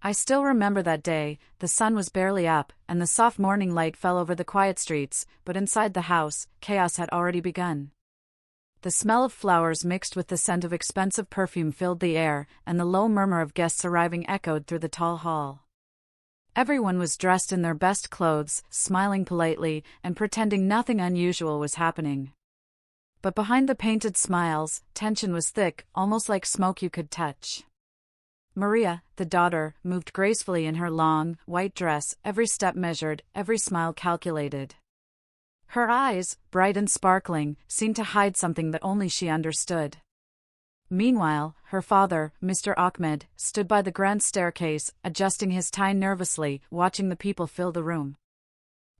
I still remember that day. The sun was barely up, and the soft morning light fell over the quiet streets, but inside the house, chaos had already begun. The smell of flowers mixed with the scent of expensive perfume filled the air, and the low murmur of guests arriving echoed through the tall hall. Everyone was dressed in their best clothes, smiling politely, and pretending nothing unusual was happening. But behind the painted smiles, tension was thick, almost like smoke you could touch. Maria, the daughter, moved gracefully in her long, white dress, every step measured, every smile calculated. Her eyes, bright and sparkling, seemed to hide something that only she understood. Meanwhile, her father, Mr. Ahmed, stood by the grand staircase, adjusting his tie nervously, watching the people fill the room.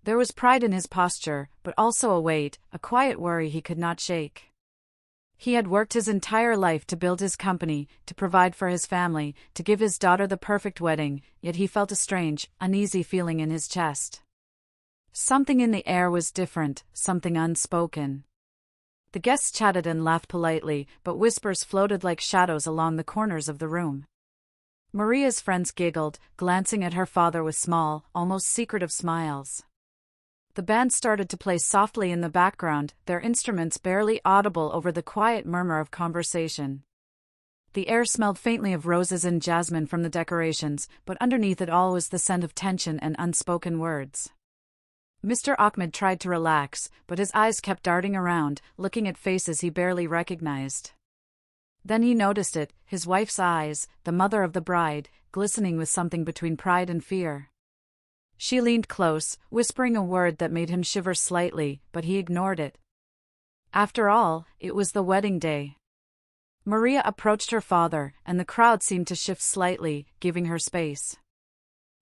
There was pride in his posture, but also a weight, a quiet worry he could not shake. He had worked his entire life to build his company, to provide for his family, to give his daughter the perfect wedding, yet he felt a strange, uneasy feeling in his chest. Something in the air was different, something unspoken. The guests chatted and laughed politely, but whispers floated like shadows along the corners of the room. Maria's friends giggled, glancing at her father with small, almost secretive smiles. The band started to play softly in the background, their instruments barely audible over the quiet murmur of conversation. The air smelled faintly of roses and jasmine from the decorations, but underneath it all was the scent of tension and unspoken words. Mr. Ahmed tried to relax, but his eyes kept darting around, looking at faces he barely recognized. Then he noticed it, his wife's eyes, the mother of the bride, glistening with something between pride and fear. She leaned close, whispering a word that made him shiver slightly, but he ignored it. After all, it was the wedding day. Maria approached her father, and the crowd seemed to shift slightly, giving her space.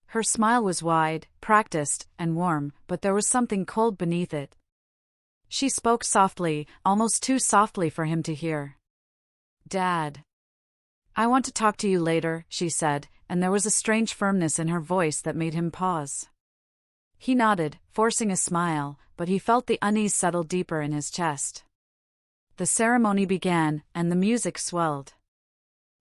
Her smile was wide, practiced, and warm, but there was something cold beneath it. She spoke softly, almost too softly for him to hear. "Dad. I want to talk to you later," she said, and there was a strange firmness in her voice that made him pause. He nodded, forcing a smile, but he felt the unease settle deeper in his chest. The ceremony began, and the music swelled.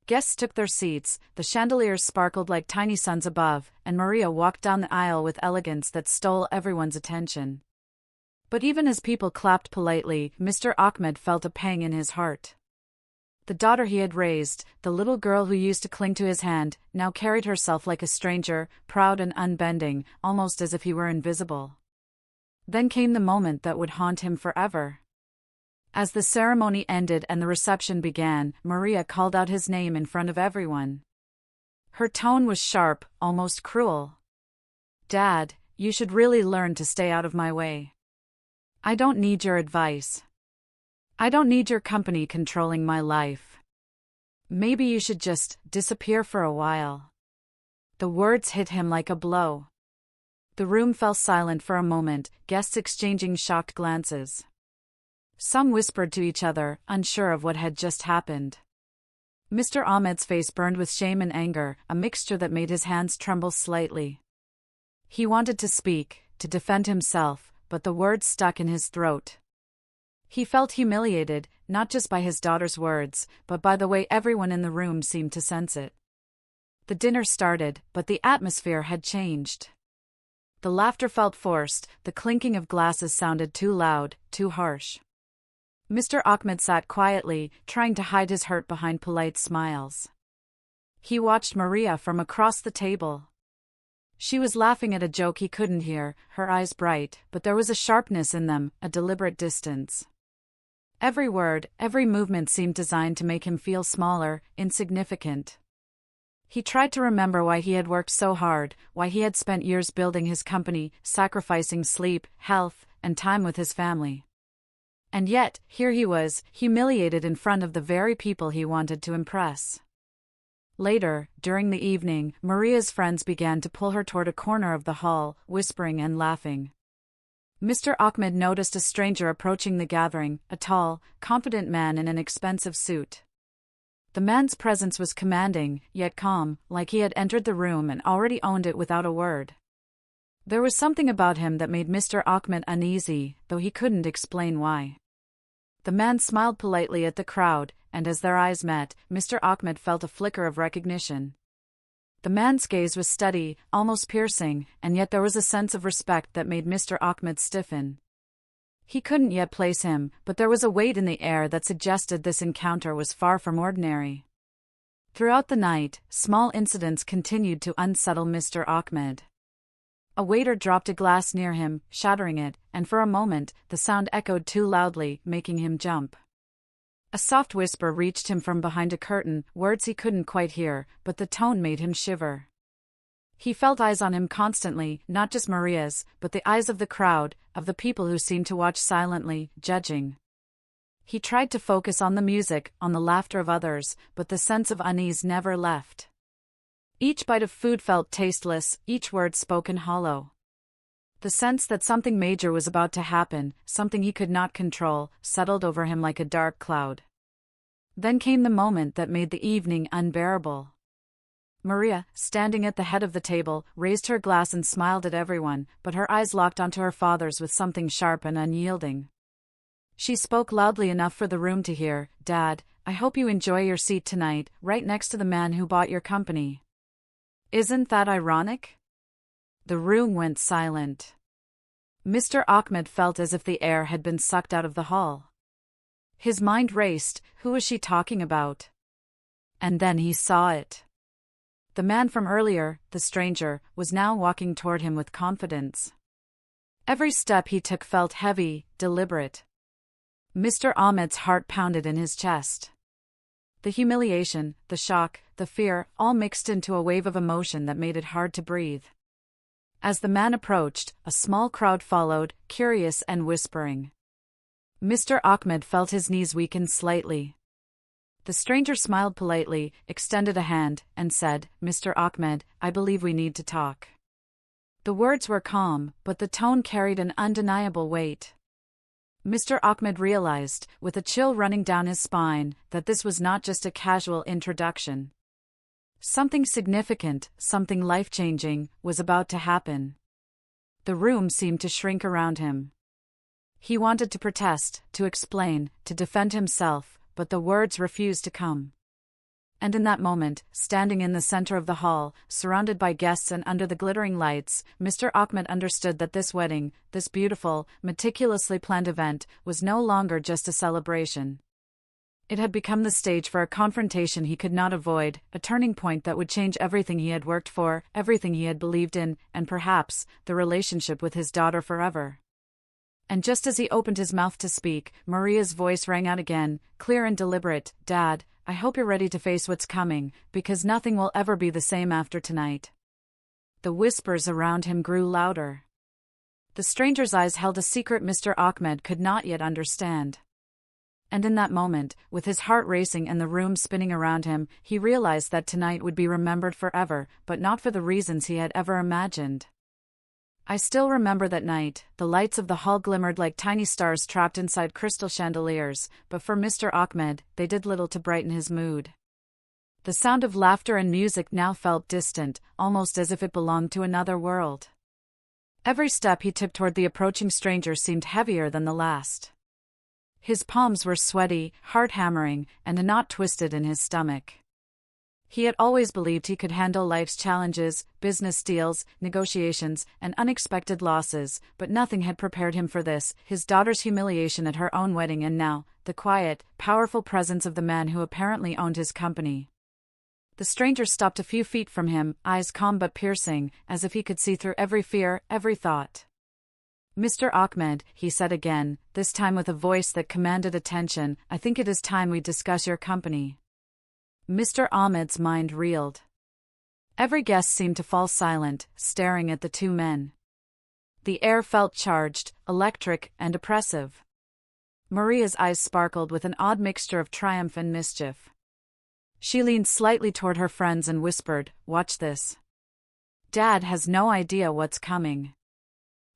Guests took their seats, the chandeliers sparkled like tiny suns above, and Maria walked down the aisle with elegance that stole everyone's attention. But even as people clapped politely, Mr. Ahmed felt a pang in his heart. The daughter he had raised, the little girl who used to cling to his hand, now carried herself like a stranger, proud and unbending, almost as if he were invisible. Then came the moment that would haunt him forever. As the ceremony ended and the reception began, Maria called out his name in front of everyone. Her tone was sharp, almost cruel. "Dad, you should really learn to stay out of my way. I don't need your advice. I don't need your company controlling my life. Maybe you should just disappear for a while." The words hit him like a blow. The room fell silent for a moment, guests exchanging shocked glances. Some whispered to each other, unsure of what had just happened. Mr. Ahmed's face burned with shame and anger, a mixture that made his hands tremble slightly. He wanted to speak, to defend himself, but the words stuck in his throat. He felt humiliated, not just by his daughter's words, but by the way everyone in the room seemed to sense it. The dinner started, but the atmosphere had changed. The laughter felt forced, the clinking of glasses sounded too loud, too harsh. Mr. Ahmed sat quietly, trying to hide his hurt behind polite smiles. He watched Maria from across the table. She was laughing at a joke he couldn't hear, her eyes bright, but there was a sharpness in them, a deliberate distance. Every word, every movement seemed designed to make him feel smaller, insignificant. He tried to remember why he had worked so hard, why he had spent years building his company, sacrificing sleep, health, and time with his family. And yet, here he was, humiliated in front of the very people he wanted to impress. Later, during the evening, Maria's friends began to pull her toward a corner of the hall, whispering and laughing. Mr. Ahmed noticed a stranger approaching the gathering, a tall, confident man in an expensive suit. The man's presence was commanding, yet calm, like he had entered the room and already owned it without a word. There was something about him that made Mr. Ahmed uneasy, though he couldn't explain why. The man smiled politely at the crowd, and as their eyes met, Mr. Ahmed felt a flicker of recognition. The man's gaze was steady, almost piercing, and yet there was a sense of respect that made Mr. Ahmed stiffen. He couldn't yet place him, but there was a weight in the air that suggested this encounter was far from ordinary. Throughout the night, small incidents continued to unsettle Mr. Ahmed. A waiter dropped a glass near him, shattering it, and for a moment, the sound echoed too loudly, making him jump. A soft whisper reached him from behind a curtain, words he couldn't quite hear, but the tone made him shiver. He felt eyes on him constantly, not just Maria's, but the eyes of the crowd, of the people who seemed to watch silently, judging. He tried to focus on the music, on the laughter of others, but the sense of unease never left. Each bite of food felt tasteless, each word spoken hollow. The sense that something major was about to happen, something he could not control, settled over him like a dark cloud. Then came the moment that made the evening unbearable. Maria, standing at the head of the table, raised her glass and smiled at everyone, but her eyes locked onto her father's with something sharp and unyielding. She spoke loudly enough for the room to hear, "Dad, I hope you enjoy your seat tonight, right next to the man who bought your company." Isn't that ironic? The room went silent. Mr. Ahmed felt as if the air had been sucked out of the hall. His mind raced, who was she talking about? And then he saw it. The man from earlier, the stranger, was now walking toward him with confidence. Every step he took felt heavy, deliberate. Mr. Ahmed's heart pounded in his chest. The humiliation, the shock, the fear, all mixed into a wave of emotion that made it hard to breathe. As the man approached, a small crowd followed, curious and whispering. Mr. Ahmed felt his knees weaken slightly. The stranger smiled politely, extended a hand, and said, "Mr. Ahmed, I believe we need to talk." The words were calm, but the tone carried an undeniable weight. Mr. Ahmed realized, with a chill running down his spine, that this was not just a casual introduction. Something significant, something life-changing, was about to happen. The room seemed to shrink around him. He wanted to protest, to explain, to defend himself, but the words refused to come. And in that moment, standing in the center of the hall, surrounded by guests and under the glittering lights, Mr. Ahmed understood that this wedding, this beautiful, meticulously planned event, was no longer just a celebration. It had become the stage for a confrontation he could not avoid, a turning point that would change everything he had worked for, everything he had believed in, and perhaps, the relationship with his daughter forever. And just as he opened his mouth to speak, Maria's voice rang out again, clear and deliberate, "Dad, I hope you're ready to face what's coming, because nothing will ever be the same after tonight." The whispers around him grew louder. The stranger's eyes held a secret Mr. Ahmed could not yet understand. And in that moment, with his heart racing and the room spinning around him, he realized that tonight would be remembered forever, but not for the reasons he had ever imagined. I still remember that night. The lights of the hall glimmered like tiny stars trapped inside crystal chandeliers, but for Mr. Ahmed, they did little to brighten his mood. The sound of laughter and music now felt distant, almost as if it belonged to another world. Every step he took toward the approaching stranger seemed heavier than the last. His palms were sweaty, heart-hammering, and a knot twisted in his stomach. He had always believed he could handle life's challenges, business deals, negotiations, and unexpected losses, but nothing had prepared him for this, his daughter's humiliation at her own wedding, and now, the quiet, powerful presence of the man who apparently owned his company. The stranger stopped a few feet from him, eyes calm but piercing, as if he could see through every fear, every thought. "Mr. Ahmed," he said again, this time with a voice that commanded attention, "I think it is time we discuss your company." Mr. Ahmed's mind reeled. Every guest seemed to fall silent, staring at the two men. The air felt charged, electric, and oppressive. Maria's eyes sparkled with an odd mixture of triumph and mischief. She leaned slightly toward her friends and whispered, "Watch this. Dad has no idea what's coming."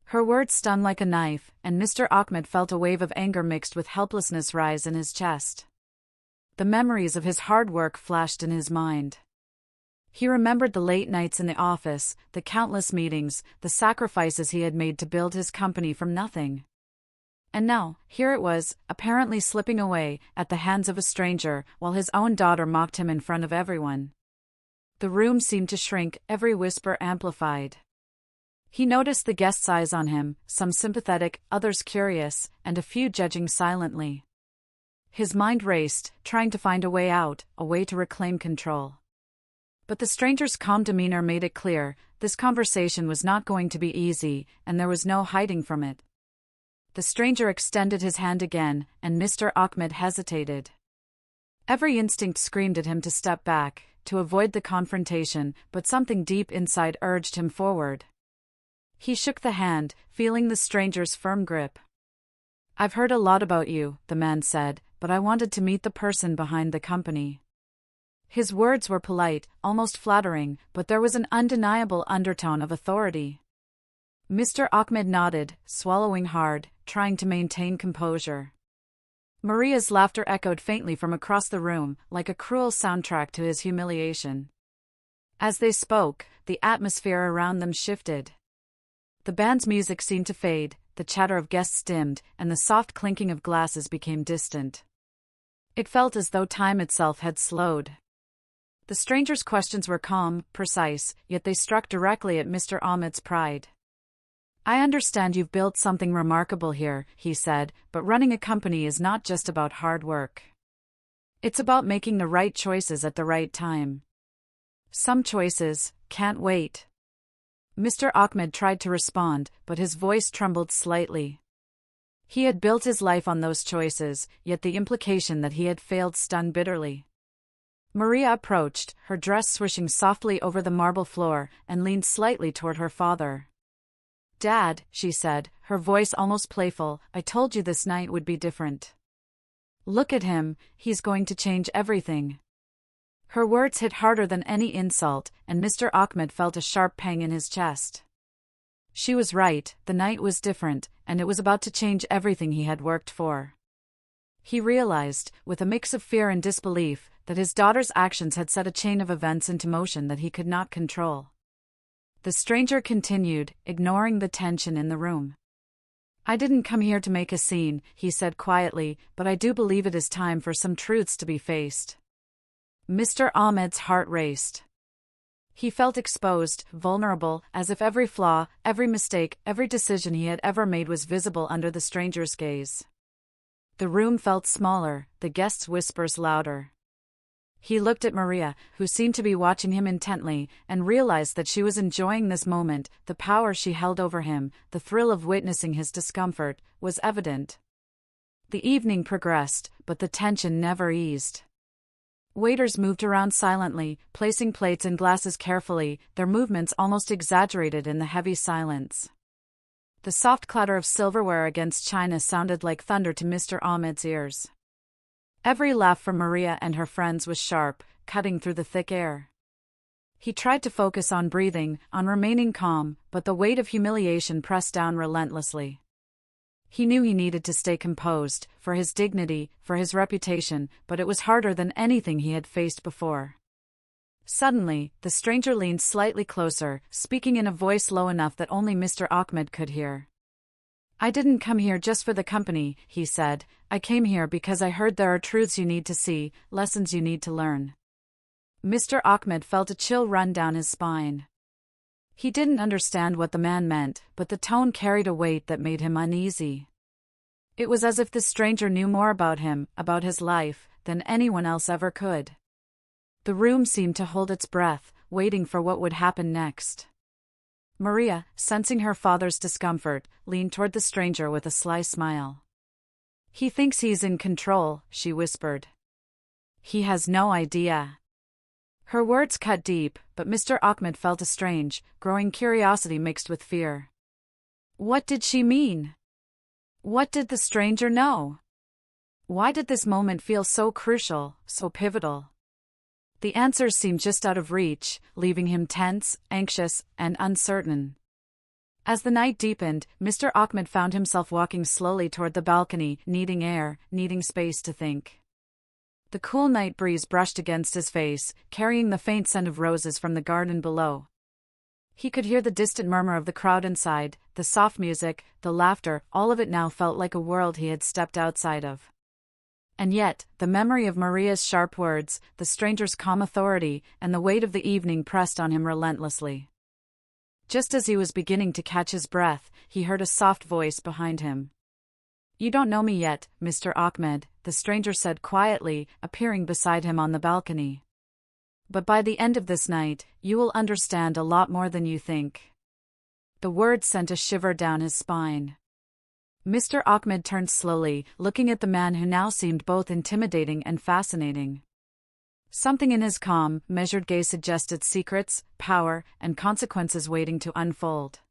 Her words stung like a knife, and Mr. Ahmed felt a wave of anger mixed with helplessness rise in his chest. The memories of his hard work flashed in his mind. He remembered the late nights in the office, the countless meetings, the sacrifices he had made to build his company from nothing. And now, here it was, apparently slipping away, at the hands of a stranger, while his own daughter mocked him in front of everyone. The room seemed to shrink, every whisper amplified. He noticed the guests' eyes on him, some sympathetic, others curious, and a few judging silently. His mind raced, trying to find a way out, a way to reclaim control. But the stranger's calm demeanor made it clear, this conversation was not going to be easy, and there was no hiding from it. The stranger extended his hand again, and Mr. Ahmed hesitated. Every instinct screamed at him to step back, to avoid the confrontation, but something deep inside urged him forward. He shook the hand, feeling the stranger's firm grip. "I've heard a lot about you," the man said, "but I wanted to meet the person behind the company." His words were polite, almost flattering, but there was an undeniable undertone of authority. Mr. Ahmed nodded, swallowing hard, trying to maintain composure. Maria's laughter echoed faintly from across the room, like a cruel soundtrack to his humiliation. As they spoke, the atmosphere around them shifted. The band's music seemed to fade, the chatter of guests dimmed, and the soft clinking of glasses became distant. It felt as though time itself had slowed. The stranger's questions were calm, precise, yet they struck directly at Mr. Ahmed's pride. "I understand you've built something remarkable here," he said, "but running a company is not just about hard work. It's about making the right choices at the right time. Some choices can't wait." Mr. Ahmed tried to respond, but his voice trembled slightly. He had built his life on those choices, yet the implication that he had failed stung bitterly. Maria approached, her dress swishing softly over the marble floor, and leaned slightly toward her father. "Dad," she said, her voice almost playful, "I told you this night would be different. Look at him, he's going to change everything." Her words hit harder than any insult, and Mr. Ahmed felt a sharp pang in his chest. She was right, the night was different, and it was about to change everything he had worked for. He realized, with a mix of fear and disbelief, that his daughter's actions had set a chain of events into motion that he could not control. The stranger continued, ignoring the tension in the room. "I didn't come here to make a scene," he said quietly, "but I do believe it is time for some truths to be faced." Mr. Ahmed's heart raced. He felt exposed, vulnerable, as if every flaw, every mistake, every decision he had ever made was visible under the stranger's gaze. The room felt smaller, the guests' whispers louder. He looked at Maria, who seemed to be watching him intently, and realized that she was enjoying this moment. The power she held over him, the thrill of witnessing his discomfort, was evident. The evening progressed, but the tension never eased. Waiters moved around silently, placing plates and glasses carefully, their movements almost exaggerated in the heavy silence. The soft clatter of silverware against china sounded like thunder to Mr. Ahmed's ears. Every laugh from Maria and her friends was sharp, cutting through the thick air. He tried to focus on breathing, on remaining calm, but the weight of humiliation pressed down relentlessly. He knew he needed to stay composed, for his dignity, for his reputation, but it was harder than anything he had faced before. Suddenly, the stranger leaned slightly closer, speaking in a voice low enough that only Mr. Ahmed could hear. "I didn't come here just for the company," he said. "I came here because I heard there are truths you need to see, lessons you need to learn." Mr. Ahmed felt a chill run down his spine. He didn't understand what the man meant, but the tone carried a weight that made him uneasy. It was as if the stranger knew more about him, about his life, than anyone else ever could. The room seemed to hold its breath, waiting for what would happen next. Maria, sensing her father's discomfort, leaned toward the stranger with a sly smile. "He thinks he's in control," she whispered. "He has no idea." Her words cut deep, but Mr. Ahmed felt a strange, growing curiosity mixed with fear. What did she mean? What did the stranger know? Why did this moment feel so crucial, so pivotal? The answers seemed just out of reach, leaving him tense, anxious, and uncertain. As the night deepened, Mr. Ahmed found himself walking slowly toward the balcony, needing air, needing space to think. The cool night breeze brushed against his face, carrying the faint scent of roses from the garden below. He could hear the distant murmur of the crowd inside, the soft music, the laughter, all of it now felt like a world he had stepped outside of. And yet, the memory of Maria's sharp words, the stranger's calm authority, and the weight of the evening pressed on him relentlessly. Just as he was beginning to catch his breath, he heard a soft voice behind him. "You don't know me yet, Mr. Ahmed," the stranger said quietly, appearing beside him on the balcony. "But by the end of this night, you will understand a lot more than you think." The words sent a shiver down his spine. Mr. Ahmed turned slowly, looking at the man who now seemed both intimidating and fascinating. Something in his calm, measured gaze suggested secrets, power, and consequences waiting to unfold.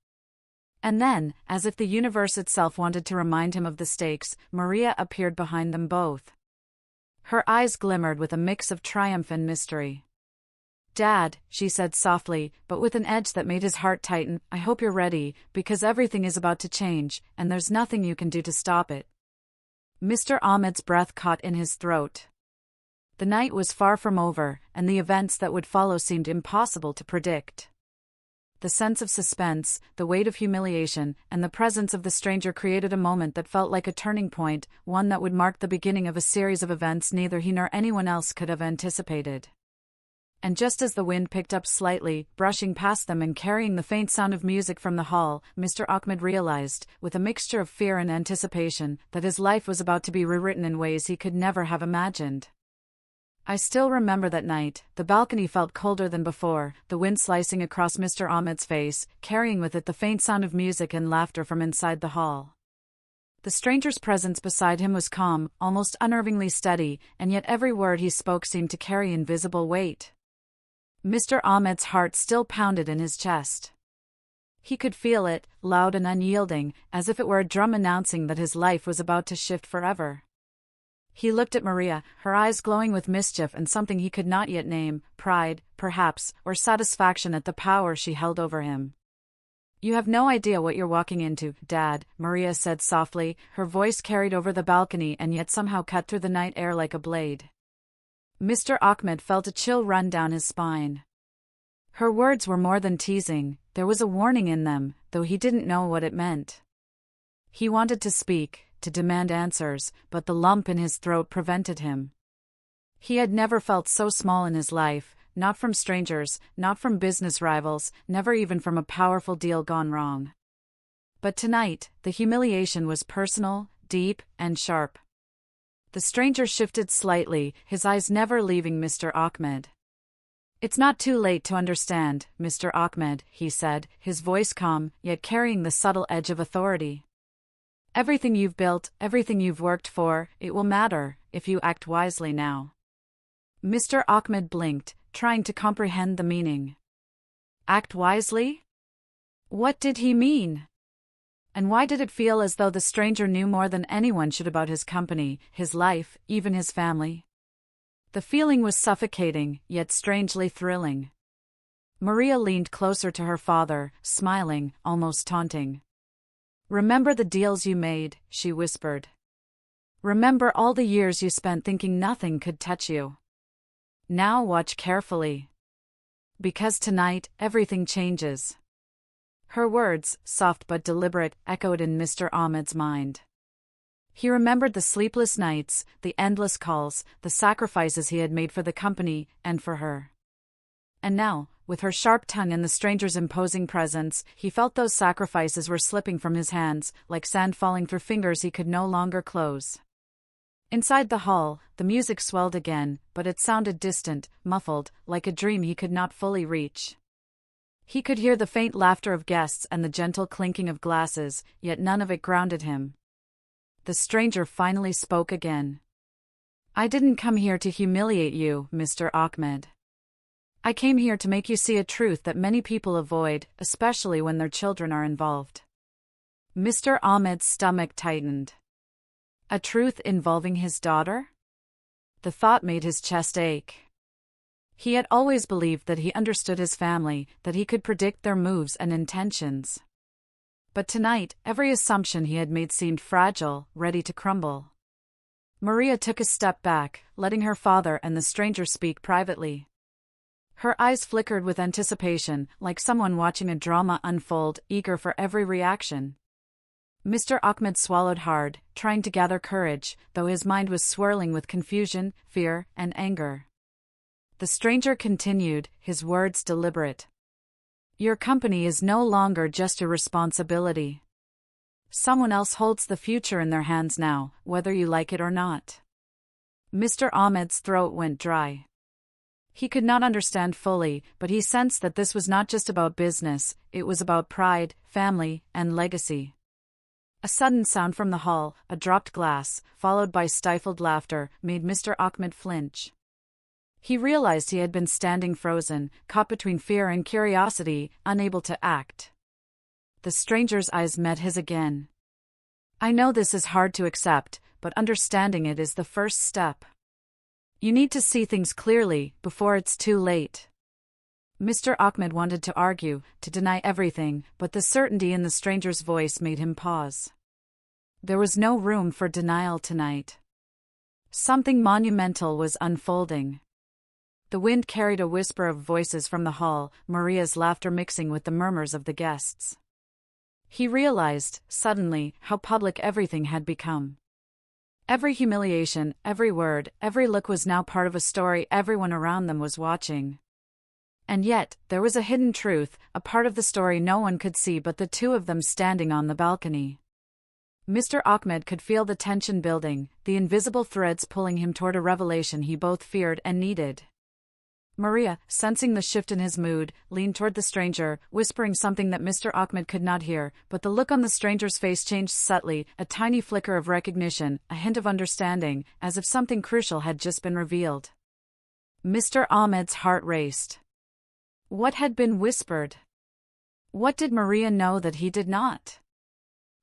And then, as if the universe itself wanted to remind him of the stakes, Maria appeared behind them both. Her eyes glimmered with a mix of triumph and mystery. "Dad," she said softly, but with an edge that made his heart tighten, "I hope you're ready, because everything is about to change, and there's nothing you can do to stop it." Mr. Ahmed's breath caught in his throat. The night was far from over, and the events that would follow seemed impossible to predict. The sense of suspense, the weight of humiliation, and the presence of the stranger created a moment that felt like a turning point, one that would mark the beginning of a series of events neither he nor anyone else could have anticipated. And just as the wind picked up slightly, brushing past them and carrying the faint sound of music from the hall, Mr. Ahmed realized, with a mixture of fear and anticipation, that his life was about to be rewritten in ways he could never have imagined. "I still remember that night. The balcony felt colder than before, the wind slicing across Mr. Ahmed's face, carrying with it the faint sound of music and laughter from inside the hall. The stranger's presence beside him was calm, almost unnervingly steady, and yet every word he spoke seemed to carry invisible weight. Mr. Ahmed's heart still pounded in his chest. He could feel it, loud and unyielding, as if it were a drum announcing that his life was about to shift forever. He looked at Maria, her eyes glowing with mischief and something he could not yet name, pride, perhaps, or satisfaction at the power she held over him. "You have no idea what you're walking into, Dad," Maria said softly, her voice carried over the balcony and yet somehow cut through the night air like a blade. Mr. Ahmed felt a chill run down his spine. Her words were more than teasing, there was a warning in them, though he didn't know what it meant. He wanted to speak, to demand answers, but the lump in his throat prevented him. He had never felt so small in his life, not from strangers, not from business rivals, never even from a powerful deal gone wrong. But tonight, the humiliation was personal, deep, and sharp. The stranger shifted slightly, his eyes never leaving Mr. Ahmed. "It's not too late to understand, Mr. Ahmed," he said, his voice calm, yet carrying the subtle edge of authority. "Everything you've built, everything you've worked for, it will matter, if you act wisely now." Mr. Ahmed blinked, trying to comprehend the meaning. Act wisely? What did he mean? And why did it feel as though the stranger knew more than anyone should about his company, his life, even his family? The feeling was suffocating, yet strangely thrilling. Maria leaned closer to her father, smiling, almost taunting. "Remember the deals you made," she whispered. "Remember all the years you spent thinking nothing could touch you. Now watch carefully. Because tonight, everything changes." Her words, soft but deliberate, echoed in Mr. Ahmed's mind. He remembered the sleepless nights, the endless calls, the sacrifices he had made for the company, and for her. And now, with her sharp tongue and the stranger's imposing presence, he felt those sacrifices were slipping from his hands, like sand falling through fingers he could no longer close. Inside the hall, the music swelled again, but it sounded distant, muffled, like a dream he could not fully reach. He could hear the faint laughter of guests and the gentle clinking of glasses, yet none of it grounded him. The stranger finally spoke again. "I didn't come here to humiliate you, Mr. Ahmed. I came here to make you see a truth that many people avoid, especially when their children are involved." Mr. Ahmed's stomach tightened. A truth involving his daughter? The thought made his chest ache. He had always believed that he understood his family, that he could predict their moves and intentions. But tonight, every assumption he had made seemed fragile, ready to crumble. Maria took a step back, letting her father and the stranger speak privately. Her eyes flickered with anticipation, like someone watching a drama unfold, eager for every reaction. Mr. Ahmed swallowed hard, trying to gather courage, though his mind was swirling with confusion, fear, and anger. The stranger continued, his words deliberate. Your company is no longer just your responsibility. Someone else holds the future in their hands now, whether you like it or not. Mr. Ahmed's throat went dry. He could not understand fully, but he sensed that this was not just about business, it was about pride, family, and legacy. A sudden sound from the hall, a dropped glass, followed by stifled laughter, made Mr. Ahmed flinch. He realized he had been standing frozen, caught between fear and curiosity, unable to act. The stranger's eyes met his again. I know this is hard to accept, but understanding it is the first step. You need to see things clearly, before it's too late. Mr. Ahmed wanted to argue, to deny everything, but the certainty in the stranger's voice made him pause. There was no room for denial tonight. Something monumental was unfolding. The wind carried a whisper of voices from the hall, Maria's laughter mixing with the murmurs of the guests. He realized, suddenly, how public everything had become. Every humiliation, every word, every look was now part of a story everyone around them was watching. And yet, there was a hidden truth, a part of the story no one could see but the two of them standing on the balcony. Mr. Ahmed could feel the tension building, the invisible threads pulling him toward a revelation he both feared and needed. Maria, sensing the shift in his mood, leaned toward the stranger, whispering something that Mr. Ahmed could not hear, but the look on the stranger's face changed subtly, a tiny flicker of recognition, a hint of understanding, as if something crucial had just been revealed. Mr. Ahmed's heart raced. What had been whispered? What did Maria know that he did not?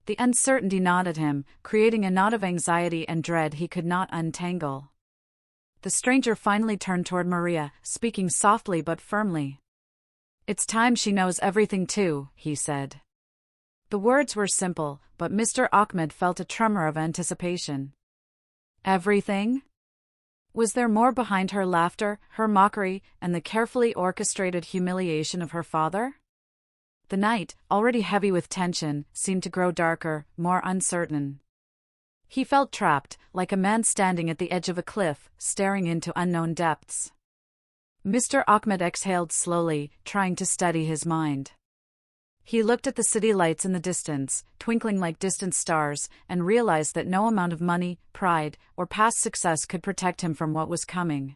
The uncertainty gnawed at him, creating a knot of anxiety and dread he could not untangle. The stranger finally turned toward Maria, speaking softly but firmly. It's time she knows everything too, he said. The words were simple, but Mr. Ahmed felt a tremor of anticipation. Everything? Was there more behind her laughter, her mockery, and the carefully orchestrated humiliation of her father? The night, already heavy with tension, seemed to grow darker, more uncertain. He felt trapped, like a man standing at the edge of a cliff, staring into unknown depths. Mr. Ahmed exhaled slowly, trying to steady his mind. He looked at the city lights in the distance, twinkling like distant stars, and realized that no amount of money, pride, or past success could protect him from what was coming.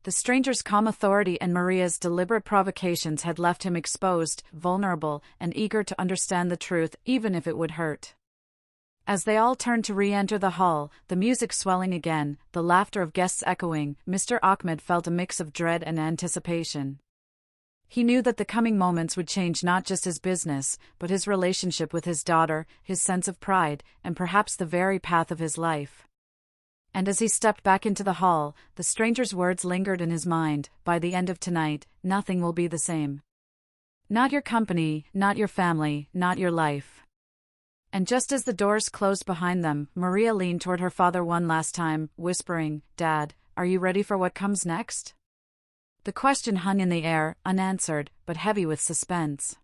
The stranger's calm authority and Maria's deliberate provocations had left him exposed, vulnerable, and eager to understand the truth, even if it would hurt. As they all turned to re-enter the hall, the music swelling again, the laughter of guests echoing, Mr. Ahmed felt a mix of dread and anticipation. He knew that the coming moments would change not just his business, but his relationship with his daughter, his sense of pride, and perhaps the very path of his life. And as he stepped back into the hall, the stranger's words lingered in his mind, by the end of tonight, nothing will be the same. Not your company, not your family, not your life. And just as the doors closed behind them, Maria leaned toward her father one last time, whispering, "Dad, are you ready for what comes next?" The question hung in the air, unanswered, but heavy with suspense.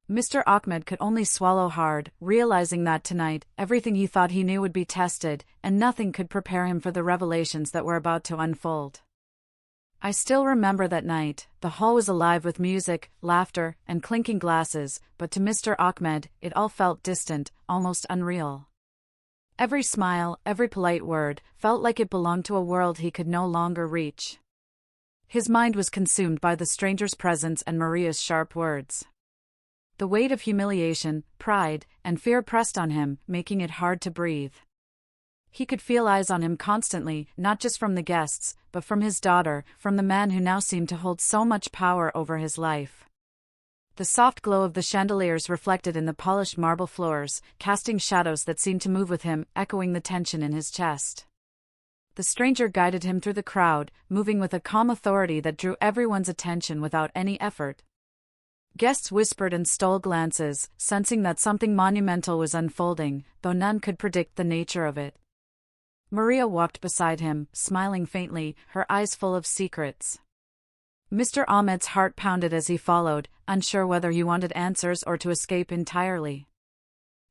Mr. Ahmed could only swallow hard, realizing that tonight, everything he thought he knew would be tested, and nothing could prepare him for the revelations that were about to unfold. I still remember that night. The hall was alive with music, laughter, and clinking glasses, but to Mr. Ahmed, it all felt distant, almost unreal. Every smile, every polite word, felt like it belonged to a world he could no longer reach. His mind was consumed by the stranger's presence and Maria's sharp words. The weight of humiliation, pride, and fear pressed on him, making it hard to breathe. He could feel eyes on him constantly, not just from the guests, but from his daughter, from the man who now seemed to hold so much power over his life. The soft glow of the chandeliers reflected in the polished marble floors, casting shadows that seemed to move with him, echoing the tension in his chest. The stranger guided him through the crowd, moving with a calm authority that drew everyone's attention without any effort. Guests whispered and stole glances, sensing that something monumental was unfolding, though none could predict the nature of it. Maria walked beside him, smiling faintly, her eyes full of secrets. Mr. Ahmed's heart pounded as he followed, unsure whether he wanted answers or to escape entirely.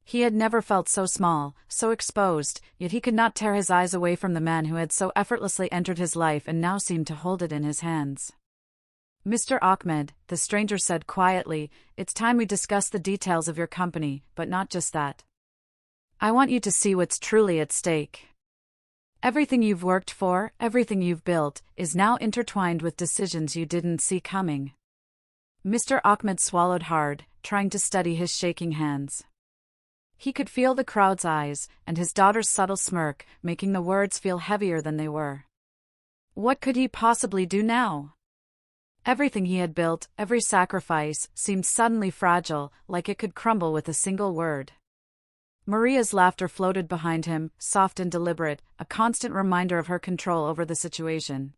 He had never felt so small, so exposed, yet he could not tear his eyes away from the man who had so effortlessly entered his life and now seemed to hold it in his hands. "Mr. Ahmed," the stranger said quietly, "it's time we discuss the details of your company, but not just that. I want you to see what's truly at stake. Everything you've worked for, everything you've built, is now intertwined with decisions you didn't see coming." Mr. Ahmed swallowed hard, trying to steady his shaking hands. He could feel the crowd's eyes, and his daughter's subtle smirk, making the words feel heavier than they were. What could he possibly do now? Everything he had built, every sacrifice, seemed suddenly fragile, like it could crumble with a single word. Maria's laughter floated behind him, soft and deliberate, a constant reminder of her control over the situation.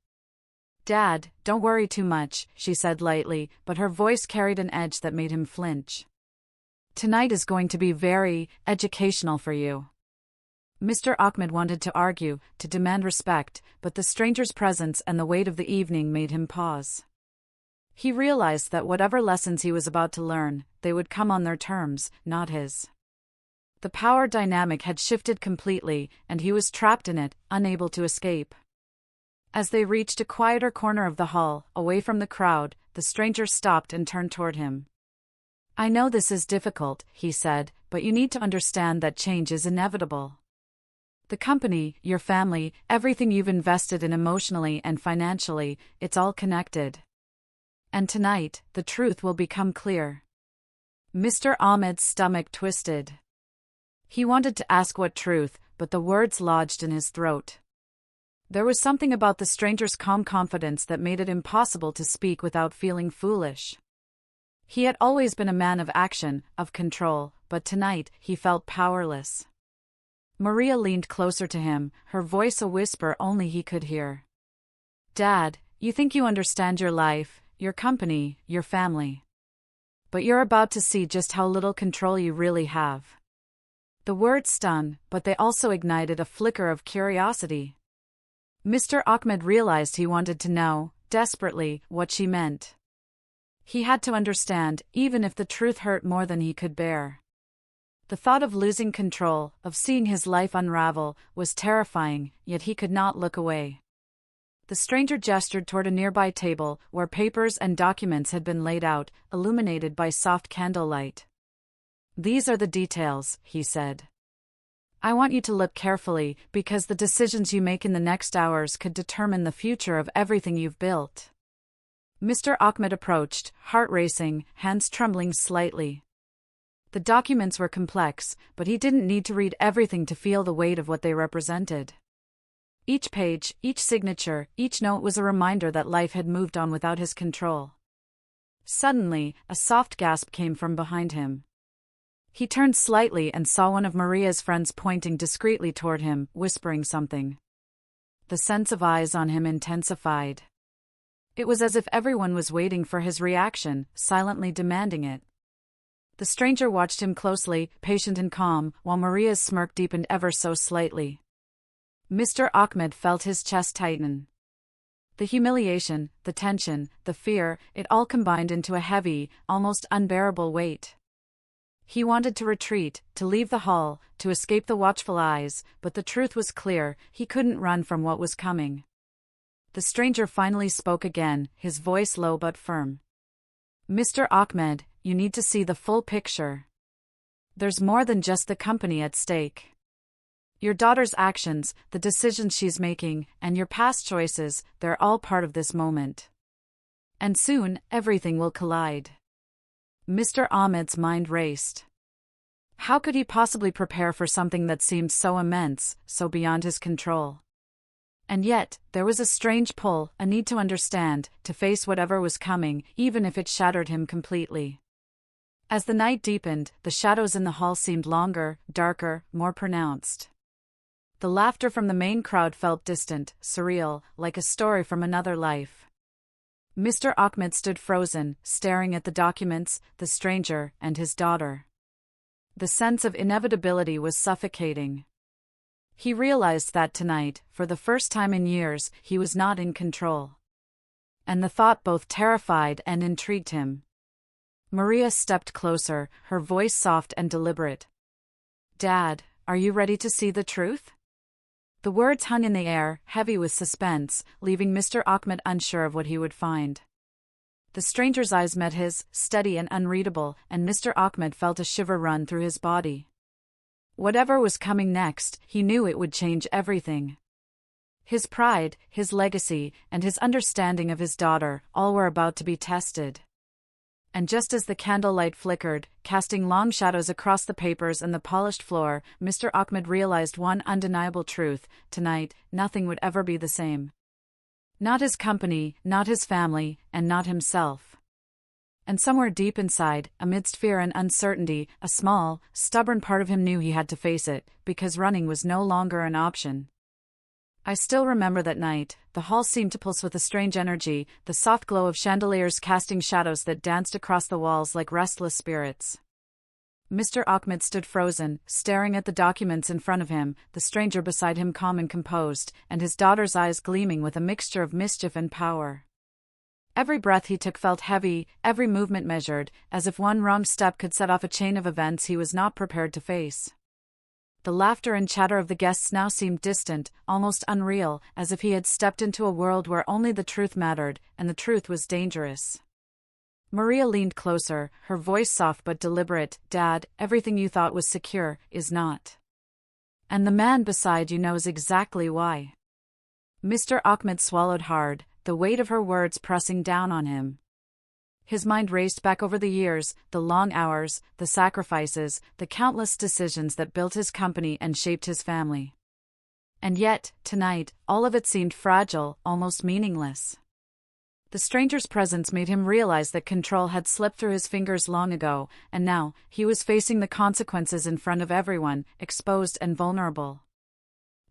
"Dad, don't worry too much," she said lightly, but her voice carried an edge that made him flinch. "Tonight is going to be very educational for you." Mr. Ahmed wanted to argue, to demand respect, but the stranger's presence and the weight of the evening made him pause. He realized that whatever lessons he was about to learn, they would come on their terms, not his. The power dynamic had shifted completely, and he was trapped in it, unable to escape. As they reached a quieter corner of the hall, away from the crowd, the stranger stopped and turned toward him. "I know this is difficult," he said, "but you need to understand that change is inevitable. The company, your family, everything you've invested in emotionally and financially, it's all connected. And tonight, the truth will become clear." Mr. Ahmed's stomach twisted. He wanted to ask what truth, but the words lodged in his throat. There was something about the stranger's calm confidence that made it impossible to speak without feeling foolish. He had always been a man of action, of control, but tonight, he felt powerless. Maria leaned closer to him, her voice a whisper only he could hear. "Dad, you think you understand your life, your company, your family. But you're about to see just how little control you really have." The words stung, but they also ignited a flicker of curiosity. Mr. Ahmed realized he wanted to know, desperately, what she meant. He had to understand, even if the truth hurt more than he could bear. The thought of losing control, of seeing his life unravel, was terrifying, yet he could not look away. The stranger gestured toward a nearby table, where papers and documents had been laid out, illuminated by soft candlelight. "These are the details," he said. "I want you to look carefully, because the decisions you make in the next hours could determine the future of everything you've built." Mr. Ahmed approached, heart racing, hands trembling slightly. The documents were complex, but he didn't need to read everything to feel the weight of what they represented. Each page, each signature, each note was a reminder that life had moved on without his control. Suddenly, a soft gasp came from behind him. He turned slightly and saw one of Maria's friends pointing discreetly toward him, whispering something. The sense of eyes on him intensified. It was as if everyone was waiting for his reaction, silently demanding it. The stranger watched him closely, patient and calm, while Maria's smirk deepened ever so slightly. Mr. Ahmed felt his chest tighten. The humiliation, the tension, the fear, it all combined into a heavy, almost unbearable weight. He wanted to retreat, to leave the hall, to escape the watchful eyes, but the truth was clear, he couldn't run from what was coming. The stranger finally spoke again, his voice low but firm. "Mr. Ahmed, you need to see the full picture. There's more than just the company at stake. Your daughter's actions, the decisions she's making, and your past choices, they're all part of this moment. And soon, everything will collide." Mr. Ahmed's mind raced. How could he possibly prepare for something that seemed so immense, so beyond his control? And yet, there was a strange pull, a need to understand, to face whatever was coming, even if it shattered him completely. As the night deepened, the shadows in the hall seemed longer, darker, more pronounced. The laughter from the main crowd felt distant, surreal, like a story from another life. Mr. Ahmed stood frozen, staring at the documents, the stranger, and his daughter. The sense of inevitability was suffocating. He realized that tonight, for the first time in years, he was not in control. And the thought both terrified and intrigued him. Maria stepped closer, her voice soft and deliberate. Dad, are you ready to see the truth? The words hung in the air, heavy with suspense, leaving Mr. Ahmed unsure of what he would find. The stranger's eyes met his, steady and unreadable, and Mr. Ahmed felt a shiver run through his body. Whatever was coming next, he knew it would change everything. His pride, his legacy, and his understanding of his daughter, all were about to be tested. And just as the candlelight flickered, casting long shadows across the papers and the polished floor, Mr. Ahmed realized one undeniable truth: tonight, nothing would ever be the same. Not his company, not his family, and not himself. And somewhere deep inside, amidst fear and uncertainty, a small, stubborn part of him knew he had to face it, because running was no longer an option. I still remember that night. The hall seemed to pulse with a strange energy, the soft glow of chandeliers casting shadows that danced across the walls like restless spirits. Mr. Ahmed stood frozen, staring at the documents in front of him, the stranger beside him calm and composed, and his daughter's eyes gleaming with a mixture of mischief and power. Every breath he took felt heavy, every movement measured, as if one wrong step could set off a chain of events he was not prepared to face. The laughter and chatter of the guests now seemed distant, almost unreal, as if he had stepped into a world where only the truth mattered, and the truth was dangerous. Maria leaned closer, her voice soft but deliberate. "Dad, everything you thought was secure is not. And the man beside you knows exactly why." Mr. Ahmed swallowed hard, the weight of her words pressing down on him. His mind raced back over the years, the long hours, the sacrifices, the countless decisions that built his company and shaped his family. And yet, tonight, all of it seemed fragile, almost meaningless. The stranger's presence made him realize that control had slipped through his fingers long ago, and now, he was facing the consequences in front of everyone, exposed and vulnerable.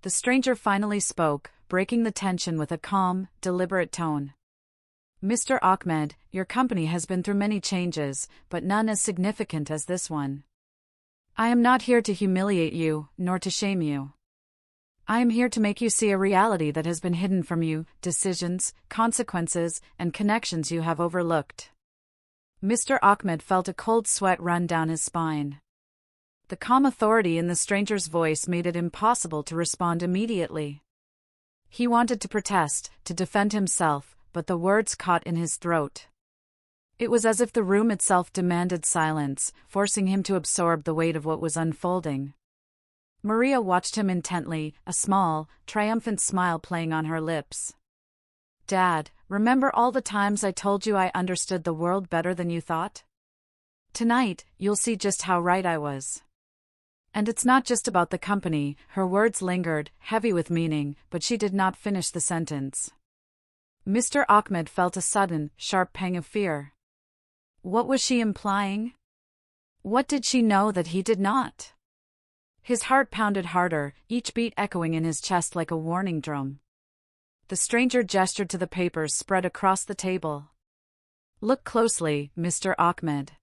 The stranger finally spoke, breaking the tension with a calm, deliberate tone. "Mr. Ahmed, your company has been through many changes, but none as significant as this one. I am not here to humiliate you, nor to shame you. I am here to make you see a reality that has been hidden from you, decisions, consequences, and connections you have overlooked." Mr. Ahmed felt a cold sweat run down his spine. The calm authority in the stranger's voice made it impossible to respond immediately. He wanted to protest, to defend himself, but the words caught in his throat. It was as if the room itself demanded silence, forcing him to absorb the weight of what was unfolding. Maria watched him intently, a small, triumphant smile playing on her lips. "Dad, remember all the times I told you I understood the world better than you thought? Tonight, you'll see just how right I was. And it's not just about the company." Her words lingered, heavy with meaning, but she did not finish the sentence. Mr. Ahmed felt a sudden, sharp pang of fear. What was she implying? What did she know that he did not? His heart pounded harder, each beat echoing in his chest like a warning drum. The stranger gestured to the papers spread across the table. "Look closely, Mr. Ahmed.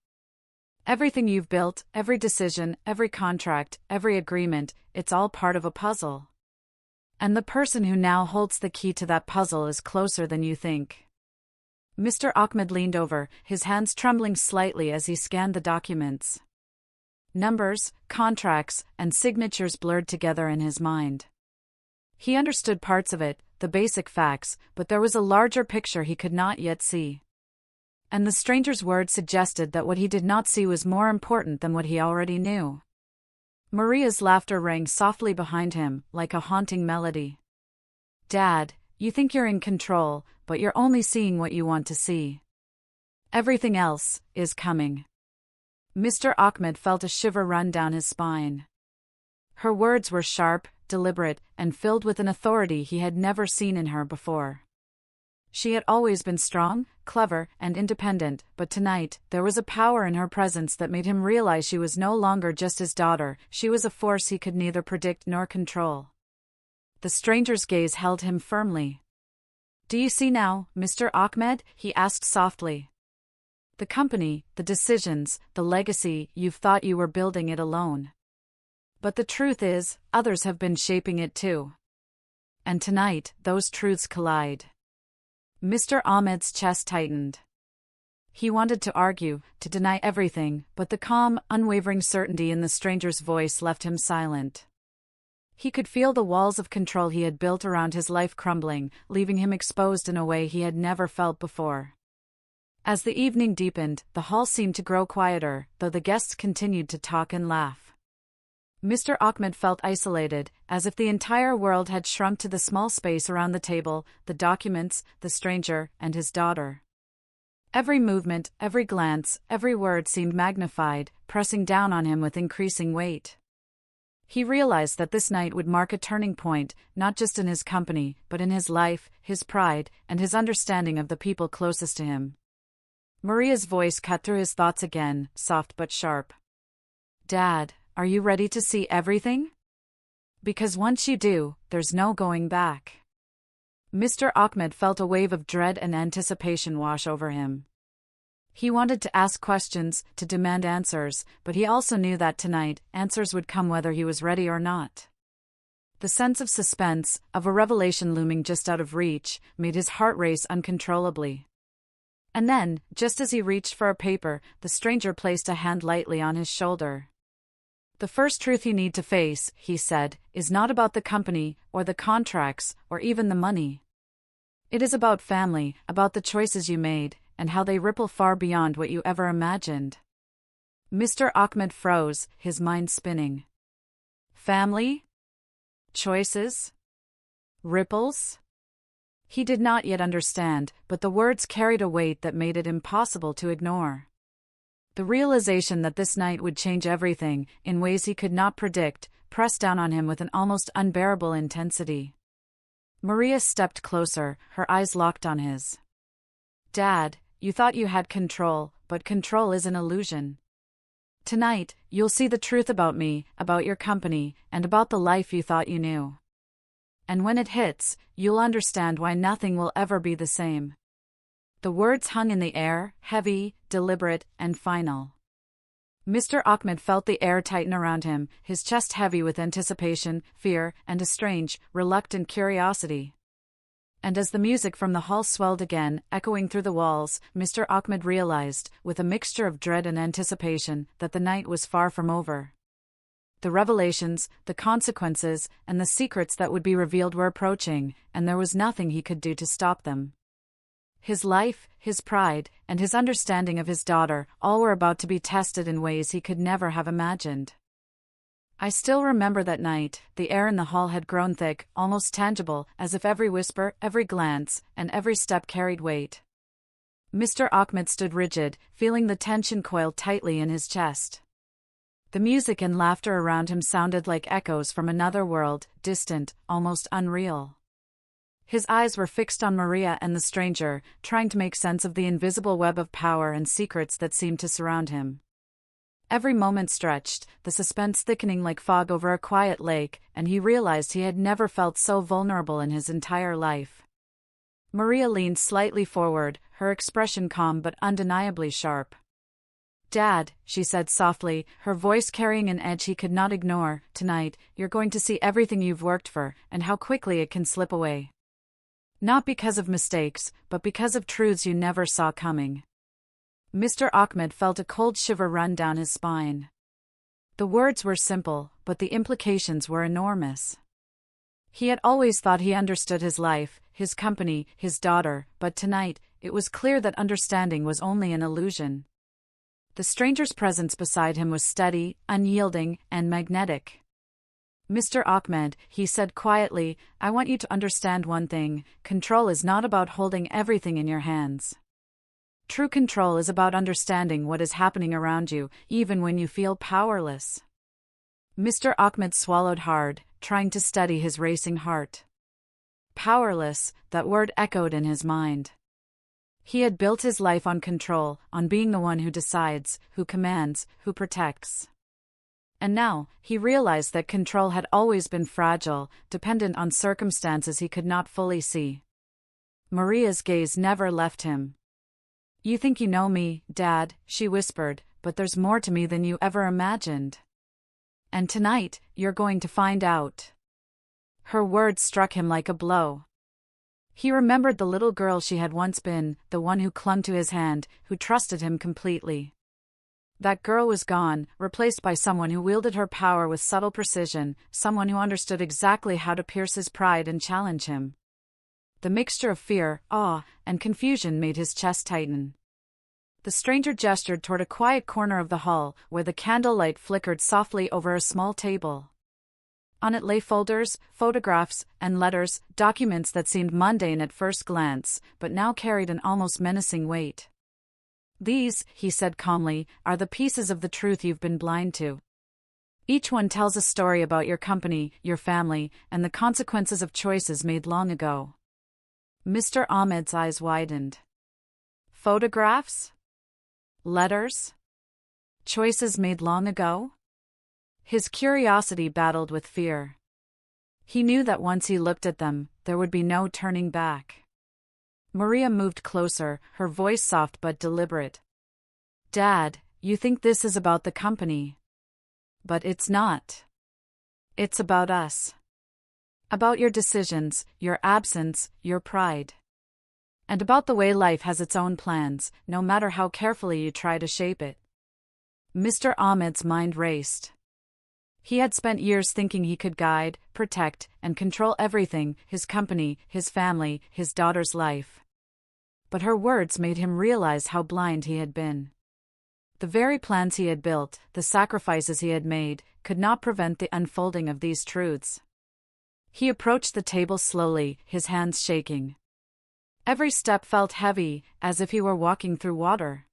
Everything you've built, every decision, every contract, every agreement, it's all part of a puzzle. And the person who now holds the key to that puzzle is closer than you think." Mr. Ahmed leaned over, his hands trembling slightly as he scanned the documents. Numbers, contracts, and signatures blurred together in his mind. He understood parts of it, the basic facts, but there was a larger picture he could not yet see. And the stranger's words suggested that what he did not see was more important than what he already knew. Maria's laughter rang softly behind him, like a haunting melody. "Dad, you think you're in control, but you're only seeing what you want to see. Everything else is coming." Mr. Ahmed felt a shiver run down his spine. Her words were sharp, deliberate, and filled with an authority he had never seen in her before. She had always been strong, clever, and independent, but tonight, there was a power in her presence that made him realize she was no longer just his daughter, she was a force he could neither predict nor control. The stranger's gaze held him firmly. "Do you see now, Mr. Ahmed?" he asked softly. "The company, the decisions, the legacy, you've thought you were building it alone. But the truth is, others have been shaping it too. And tonight, those truths collide." Mr. Ahmed's chest tightened. He wanted to argue, to deny everything, but the calm, unwavering certainty in the stranger's voice left him silent. He could feel the walls of control he had built around his life crumbling, leaving him exposed in a way he had never felt before. As the evening deepened, the hall seemed to grow quieter, though the guests continued to talk and laugh. Mr. Ahmed felt isolated, as if the entire world had shrunk to the small space around the table, the documents, the stranger, and his daughter. Every movement, every glance, every word seemed magnified, pressing down on him with increasing weight. He realized that this night would mark a turning point, not just in his company, but in his life, his pride, and his understanding of the people closest to him. Maria's voice cut through his thoughts again, soft but sharp. "Dad, are you ready to see everything? Because once you do, there's no going back." Mr. Ahmed felt a wave of dread and anticipation wash over him. He wanted to ask questions, to demand answers, but he also knew that tonight, answers would come whether he was ready or not. The sense of suspense, of a revelation looming just out of reach, made his heart race uncontrollably. And then, just as he reached for a paper, the stranger placed a hand lightly on his shoulder. "The first truth you need to face," he said, "is not about the company, or the contracts, or even the money. It is about family, about the choices you made, and how they ripple far beyond what you ever imagined." Mr. Ahmed froze, his mind spinning. Family? Choices? Ripples? He did not yet understand, but the words carried a weight that made it impossible to ignore. The realization that this night would change everything, in ways he could not predict, pressed down on him with an almost unbearable intensity. Maria stepped closer, her eyes locked on his. "Dad, you thought you had control, but control is an illusion. Tonight, you'll see the truth about me, about your company, and about the life you thought you knew. And when it hits, you'll understand why nothing will ever be the same." The words hung in the air, heavy, deliberate, and final. Mr. Ahmed felt the air tighten around him, his chest heavy with anticipation, fear, and a strange, reluctant curiosity. And as the music from the hall swelled again, echoing through the walls, Mr. Ahmed realized, with a mixture of dread and anticipation, that the night was far from over. The revelations, the consequences, and the secrets that would be revealed were approaching, and there was nothing he could do to stop them. His life, his pride, and his understanding of his daughter, all were about to be tested in ways he could never have imagined. I still remember that night. The air in the hall had grown thick, almost tangible, as if every whisper, every glance, and every step carried weight. Mr. Ahmed stood rigid, feeling the tension coiled tightly in his chest. The music and laughter around him sounded like echoes from another world, distant, almost unreal. His eyes were fixed on Maria and the stranger, trying to make sense of the invisible web of power and secrets that seemed to surround him. Every moment stretched, the suspense thickening like fog over a quiet lake, and he realized he had never felt so vulnerable in his entire life. Maria leaned slightly forward, her expression calm but undeniably sharp. "Dad," she said softly, her voice carrying an edge he could not ignore, "tonight, you're going to see everything you've worked for, and how quickly it can slip away. Not because of mistakes, but because of truths you never saw coming." Mr. Ahmed felt a cold shiver run down his spine. The words were simple, but the implications were enormous. He had always thought he understood his life, his company, his daughter, but tonight, it was clear that understanding was only an illusion. The stranger's presence beside him was steady, unyielding, and magnetic. "Mr. Ahmed," he said quietly, "I want you to understand one thing. Control is not about holding everything in your hands. True control is about understanding what is happening around you, even when you feel powerless." Mr. Ahmed swallowed hard, trying to steady his racing heart. Powerless, that word echoed in his mind. He had built his life on control, on being the one who decides, who commands, who protects. And now, he realized that control had always been fragile, dependent on circumstances he could not fully see. Maria's gaze never left him. "You think you know me, Dad," she whispered, "but there's more to me than you ever imagined. And tonight, you're going to find out." Her words struck him like a blow. He remembered the little girl she had once been, the one who clung to his hand, who trusted him completely. That girl was gone, replaced by someone who wielded her power with subtle precision, someone who understood exactly how to pierce his pride and challenge him. The mixture of fear, awe, and confusion made his chest tighten. The stranger gestured toward a quiet corner of the hall, where the candlelight flickered softly over a small table. On it lay folders, photographs, and letters, documents that seemed mundane at first glance, but now carried an almost menacing weight. "These," he said calmly, "are the pieces of the truth you've been blind to. Each one tells a story about your company, your family, and the consequences of choices made long ago." Mr. Ahmed's eyes widened. Photographs? Letters? Choices made long ago? His curiosity battled with fear. He knew that once he looked at them, there would be no turning back. Maria moved closer, her voice soft but deliberate. "Dad, you think this is about the company. But it's not. It's about us. About your decisions, your absence, your pride. And about the way life has its own plans, no matter how carefully you try to shape it." Mr. Ahmed's mind raced. He had spent years thinking he could guide, protect, and control everything, his company, his family, his daughter's life. But her words made him realize how blind he had been. The very plans he had built, the sacrifices he had made, could not prevent the unfolding of these truths. He approached the table slowly, his hands shaking. Every step felt heavy, as if he were walking through water.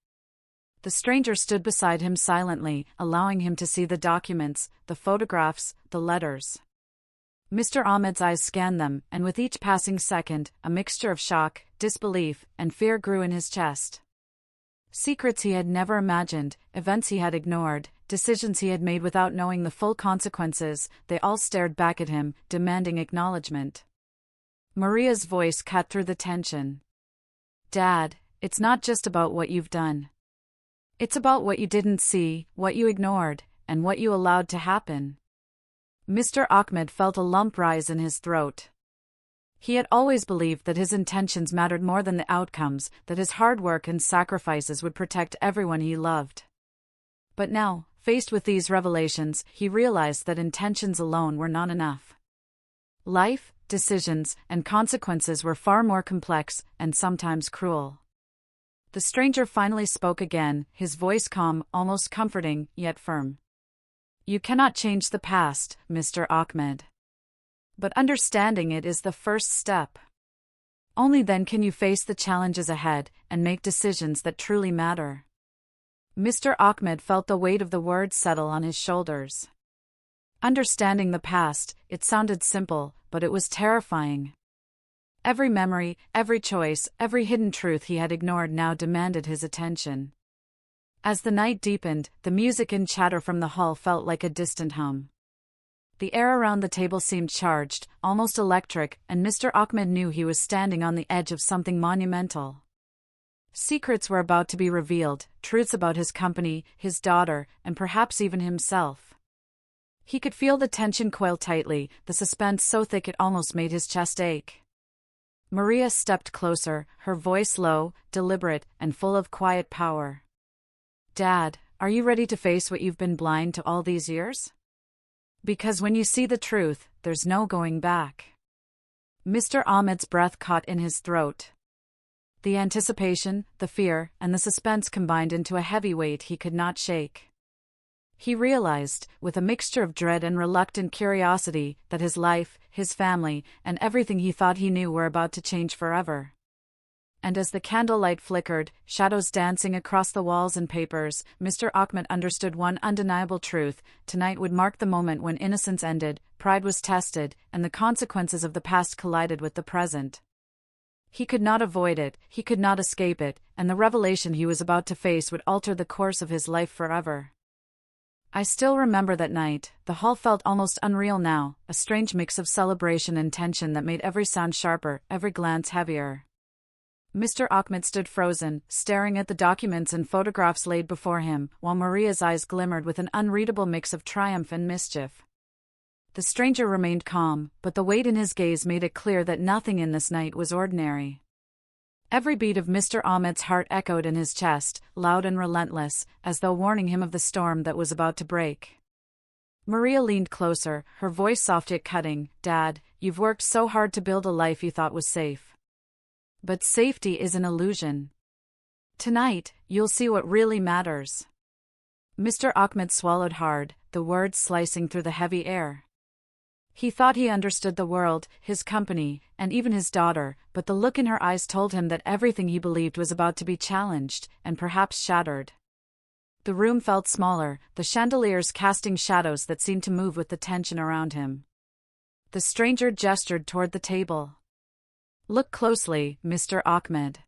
The stranger stood beside him silently, allowing him to see the documents, the photographs, the letters. Mr. Ahmed's eyes scanned them, and with each passing second, a mixture of shock, disbelief, and fear grew in his chest. Secrets he had never imagined, events he had ignored, decisions he had made without knowing the full consequences, they all stared back at him, demanding acknowledgement. Maria's voice cut through the tension. "Dad, it's not just about what you've done. It's about what you didn't see, what you ignored, and what you allowed to happen." Mr. Ahmed felt a lump rise in his throat. He had always believed that his intentions mattered more than the outcomes, that his hard work and sacrifices would protect everyone he loved. But now, faced with these revelations, he realized that intentions alone were not enough. Life, decisions, and consequences were far more complex, and sometimes cruel. The stranger finally spoke again, his voice calm, almost comforting, yet firm. "You cannot change the past, Mr. Ahmed. But understanding it is the first step. Only then can you face the challenges ahead, and make decisions that truly matter." Mr. Ahmed felt the weight of the words settle on his shoulders. Understanding the past, it sounded simple, but it was terrifying. Every memory, every choice, every hidden truth he had ignored now demanded his attention. As the night deepened, the music and chatter from the hall felt like a distant hum. The air around the table seemed charged, almost electric, and Mr. Ahmed knew he was standing on the edge of something monumental. Secrets were about to be revealed, truths about his company, his daughter, and perhaps even himself. He could feel the tension coil tightly, the suspense so thick it almost made his chest ache. Maria stepped closer, her voice low, deliberate, and full of quiet power. "Dad, are you ready to face what you've been blind to all these years? Because when you see the truth, there's no going back." Mr. Ahmed's breath caught in his throat. The anticipation, the fear, and the suspense combined into a heavy weight he could not shake. He realized, with a mixture of dread and reluctant curiosity, that his life, his family, and everything he thought he knew were about to change forever. And as the candlelight flickered, shadows dancing across the walls and papers, Mr. Ahmed understood one undeniable truth: tonight would mark the moment when innocence ended, pride was tested, and the consequences of the past collided with the present. He could not avoid it, he could not escape it, and the revelation he was about to face would alter the course of his life forever. I still remember that night. The hall felt almost unreal now, a strange mix of celebration and tension that made every sound sharper, every glance heavier. Mr. Ahmed stood frozen, staring at the documents and photographs laid before him, while Maria's eyes glimmered with an unreadable mix of triumph and mischief. The stranger remained calm, but the weight in his gaze made it clear that nothing in this night was ordinary. Every beat of Mr. Ahmed's heart echoed in his chest, loud and relentless, as though warning him of the storm that was about to break. Maria leaned closer, her voice soft yet cutting. "Dad, you've worked so hard to build a life you thought was safe. But safety is an illusion. Tonight, you'll see what really matters." Mr. Ahmed swallowed hard, the words slicing through the heavy air. He thought he understood the world, his company, and even his daughter, but the look in her eyes told him that everything he believed was about to be challenged, and perhaps shattered. The room felt smaller, the chandeliers casting shadows that seemed to move with the tension around him. The stranger gestured toward the table. "Look closely, Mr. Ahmed.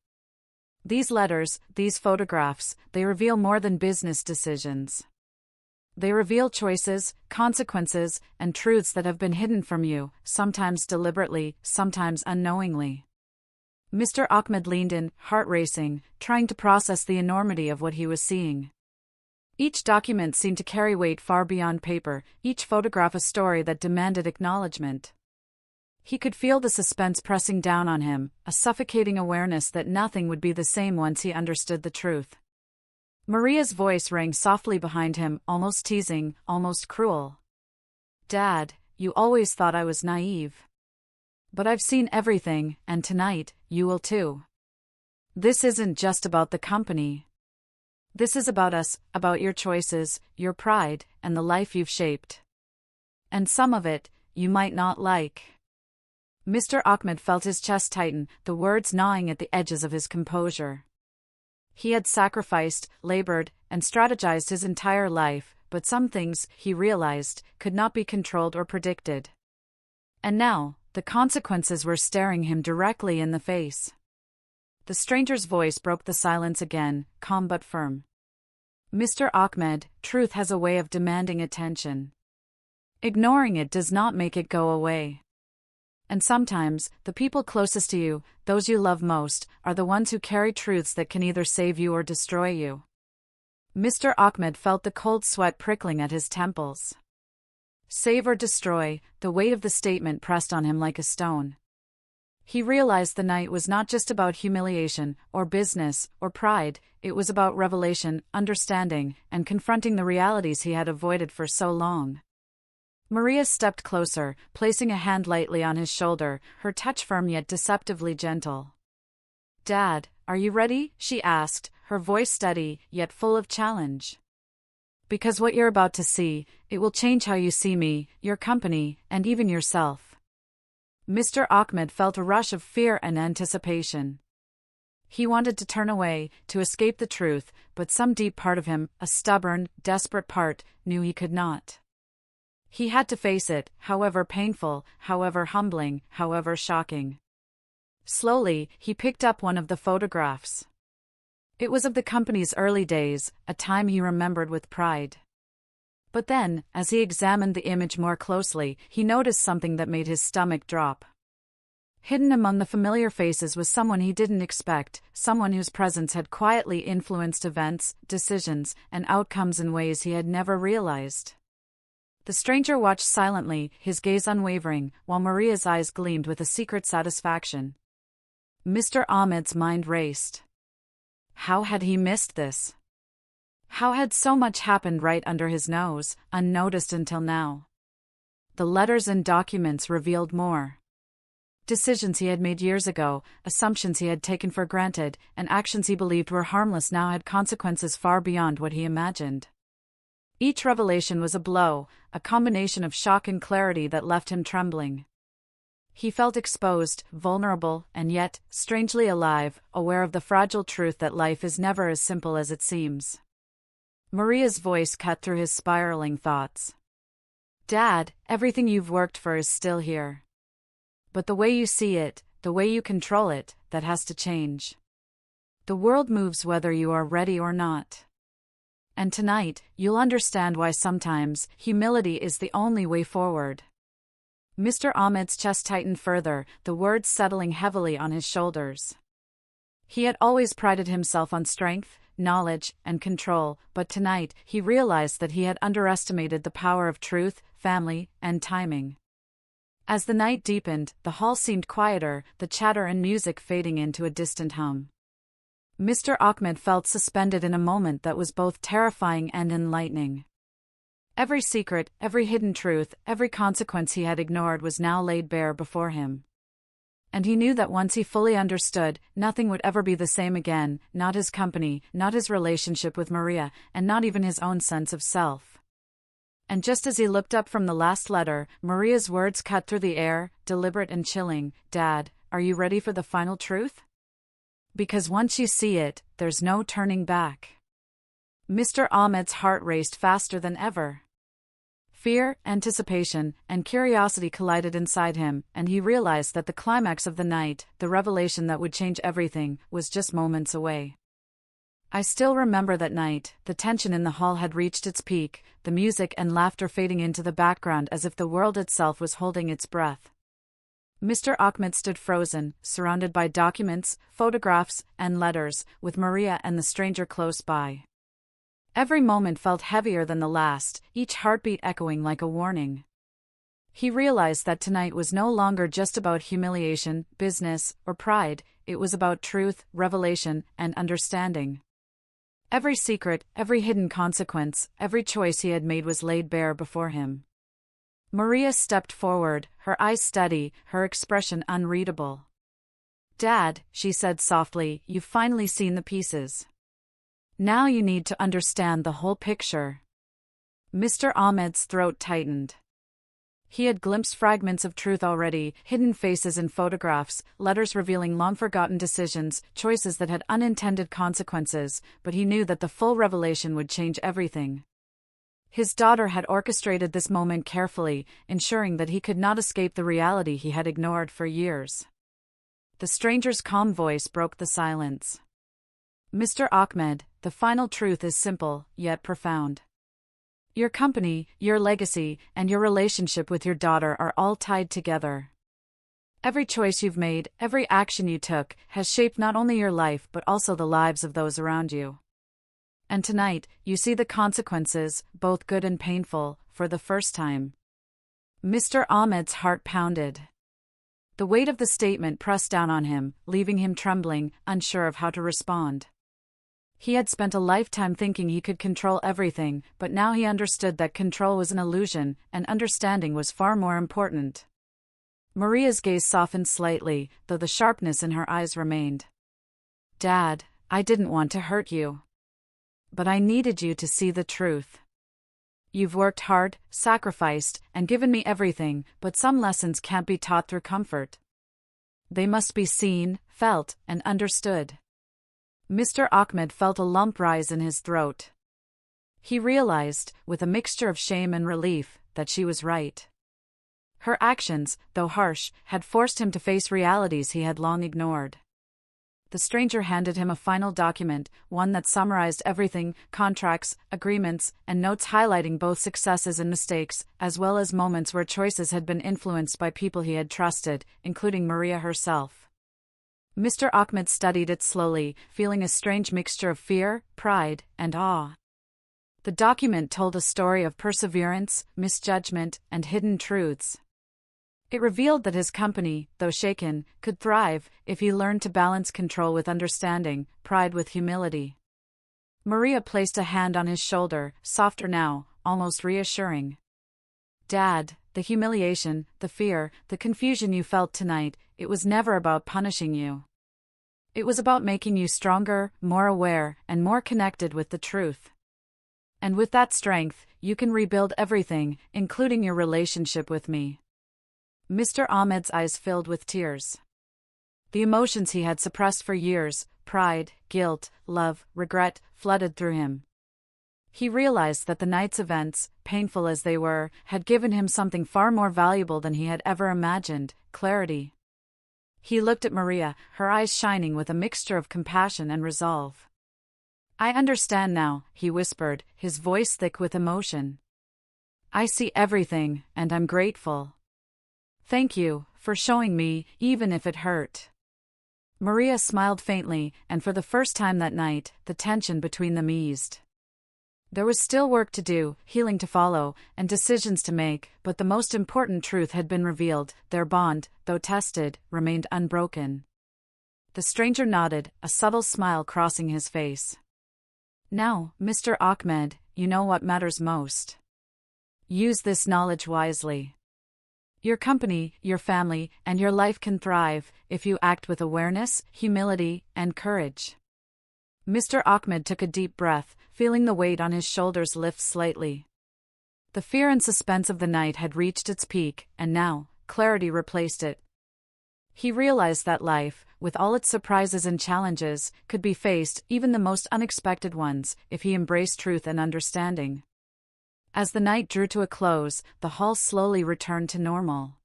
These letters, these photographs, they reveal more than business decisions. They reveal choices, consequences, and truths that have been hidden from you, sometimes deliberately, sometimes unknowingly." Mr. Ahmed leaned in, heart racing, trying to process the enormity of what he was seeing. Each document seemed to carry weight far beyond paper, each photograph a story that demanded acknowledgement. He could feel the suspense pressing down on him, a suffocating awareness that nothing would be the same once he understood the truth. Maria's voice rang softly behind him, almost teasing, almost cruel. "Dad, you always thought I was naive. But I've seen everything, and tonight, you will too. This isn't just about the company. This is about us, about your choices, your pride, and the life you've shaped. And some of it, you might not like." Mr. Ahmed felt his chest tighten, the words gnawing at the edges of his composure. He had sacrificed, labored, and strategized his entire life, but some things, he realized, could not be controlled or predicted. And now, the consequences were staring him directly in the face. The stranger's voice broke the silence again, calm but firm. "Mr. Ahmed, truth has a way of demanding attention. Ignoring it does not make it go away. And sometimes, the people closest to you, those you love most, are the ones who carry truths that can either save you or destroy you." Mr. Ahmed felt the cold sweat prickling at his temples. Save or destroy, the weight of the statement pressed on him like a stone. He realized the night was not just about humiliation, or business, or pride, it was about revelation, understanding, and confronting the realities he had avoided for so long. Maria stepped closer, placing a hand lightly on his shoulder, her touch firm yet deceptively gentle. "Dad, are you ready?" she asked, her voice steady, yet full of challenge. "Because what you're about to see, it will change how you see me, your company, and even yourself." Mr. Ahmed felt a rush of fear and anticipation. He wanted to turn away, to escape the truth, but some deep part of him, a stubborn, desperate part, knew he could not. He had to face it, however painful, however humbling, however shocking. Slowly, he picked up one of the photographs. It was of the company's early days, a time he remembered with pride. But then, as he examined the image more closely, he noticed something that made his stomach drop. Hidden among the familiar faces was someone he didn't expect, someone whose presence had quietly influenced events, decisions, and outcomes in ways he had never realized. The stranger watched silently, his gaze unwavering, while Maria's eyes gleamed with a secret satisfaction. Mr. Ahmed's mind raced. How had he missed this? How had so much happened right under his nose, unnoticed until now? The letters and documents revealed more. Decisions he had made years ago, assumptions he had taken for granted, and actions he believed were harmless now had consequences far beyond what he imagined. Each revelation was a blow, a combination of shock and clarity that left him trembling. He felt exposed, vulnerable, and yet, strangely alive, aware of the fragile truth that life is never as simple as it seems. Maria's voice cut through his spiraling thoughts. "Dad, everything you've worked for is still here. But the way you see it, the way you control it, that has to change. The world moves whether you are ready or not. And tonight, you'll understand why sometimes humility is the only way forward." Mr. Ahmed's chest tightened further, the words settling heavily on his shoulders. He had always prided himself on strength, knowledge, and control, but tonight, he realized that he had underestimated the power of truth, family, and timing. As the night deepened, the hall seemed quieter, the chatter and music fading into a distant hum. Mr. Ahmed felt suspended in a moment that was both terrifying and enlightening. Every secret, every hidden truth, every consequence he had ignored was now laid bare before him. And he knew that once he fully understood, nothing would ever be the same again, not his company, not his relationship with Maria, and not even his own sense of self. And just as he looked up from the last letter, Maria's words cut through the air, deliberate and chilling. "Dad, are you ready for the final truth? Because once you see it, there's no turning back." Mr. Ahmed's heart raced faster than ever. Fear, anticipation, and curiosity collided inside him, and he realized that the climax of the night, the revelation that would change everything, was just moments away. I still remember that night. The tension in the hall had reached its peak, the music and laughter fading into the background as if the world itself was holding its breath. Mr. Ahmed stood frozen, surrounded by documents, photographs, and letters, with Maria and the stranger close by. Every moment felt heavier than the last, each heartbeat echoing like a warning. He realized that tonight was no longer just about humiliation, business, or pride, it was about truth, revelation, and understanding. Every secret, every hidden consequence, every choice he had made was laid bare before him. Maria stepped forward, her eyes steady, her expression unreadable. "Dad," she said softly, "you've finally seen the pieces. Now you need to understand the whole picture." Mr. Ahmed's throat tightened. He had glimpsed fragments of truth already, hidden faces in photographs, letters revealing long-forgotten decisions, choices that had unintended consequences, but he knew that the full revelation would change everything. His daughter had orchestrated this moment carefully, ensuring that he could not escape the reality he had ignored for years. The stranger's calm voice broke the silence. "Mr. Ahmed, the final truth is simple, yet profound. Your company, your legacy, and your relationship with your daughter are all tied together. Every choice you've made, every action you took, has shaped not only your life but also the lives of those around you. And tonight, you see the consequences, both good and painful, for the first time." Mr. Ahmed's heart pounded. The weight of the statement pressed down on him, leaving him trembling, unsure of how to respond. He had spent a lifetime thinking he could control everything, but now he understood that control was an illusion, and understanding was far more important. Maria's gaze softened slightly, though the sharpness in her eyes remained. "Dad, I didn't want to hurt you. But I needed you to see the truth. You've worked hard, sacrificed, and given me everything, but some lessons can't be taught through comfort. They must be seen, felt, and understood." Mr. Ahmed felt a lump rise in his throat. He realized, with a mixture of shame and relief, that she was right. Her actions, though harsh, had forced him to face realities he had long ignored. The stranger handed him a final document, one that summarized everything: contracts, agreements, and notes highlighting both successes and mistakes, as well as moments where choices had been influenced by people he had trusted, including Maria herself. Mr. Ahmed studied it slowly, feeling a strange mixture of fear, pride, and awe. The document told a story of perseverance, misjudgment, and hidden truths. It revealed that his company, though shaken, could thrive if he learned to balance control with understanding, pride with humility. Maria placed a hand on his shoulder, softer now, almost reassuring. "Dad, the humiliation, the fear, the confusion you felt tonight, it was never about punishing you. It was about making you stronger, more aware, and more connected with the truth. And with that strength, you can rebuild everything, including your relationship with me." Mr. Ahmed's eyes filled with tears. The emotions he had suppressed for years, pride, guilt, love, regret, flooded through him. He realized that the night's events, painful as they were, had given him something far more valuable than he had ever imagined: clarity. He looked at Maria, her eyes shining with a mixture of compassion and resolve. "I understand now," he whispered, his voice thick with emotion. "I see everything, and I'm grateful. Thank you for showing me, even if it hurt." Maria smiled faintly, and for the first time that night, the tension between them eased. There was still work to do, healing to follow, and decisions to make, but the most important truth had been revealed: their bond, though tested, remained unbroken. The stranger nodded, a subtle smile crossing his face. "Now, Mr. Ahmed, you know what matters most. Use this knowledge wisely. Your company, your family, and your life can thrive if you act with awareness, humility, and courage." Mr. Ahmed took a deep breath, feeling the weight on his shoulders lift slightly. The fear and suspense of the night had reached its peak, and now, clarity replaced it. He realized that life, with all its surprises and challenges, could be faced, even the most unexpected ones, if he embraced truth and understanding. As the night drew to a close, the hall slowly returned to normal.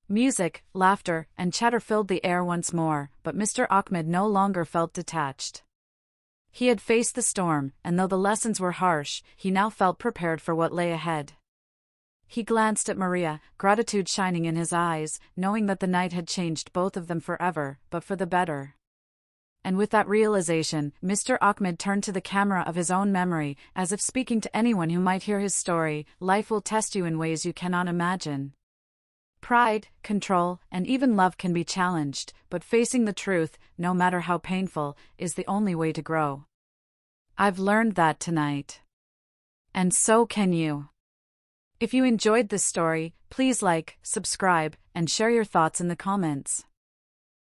Music, laughter, and chatter filled the air once more, but Mr. Ahmed no longer felt detached. He had faced the storm, and though the lessons were harsh, he now felt prepared for what lay ahead. He glanced at Maria, gratitude shining in his eyes, knowing that the night had changed both of them forever, but for the better. And with that realization, Mr. Ahmed turned to the camera of his own memory, as if speaking to anyone who might hear his story: life will test you in ways you cannot imagine. Pride, control, and even love can be challenged, but facing the truth, no matter how painful, is the only way to grow. I've learned that tonight. And so can you. If you enjoyed this story, please like, subscribe, and share your thoughts in the comments.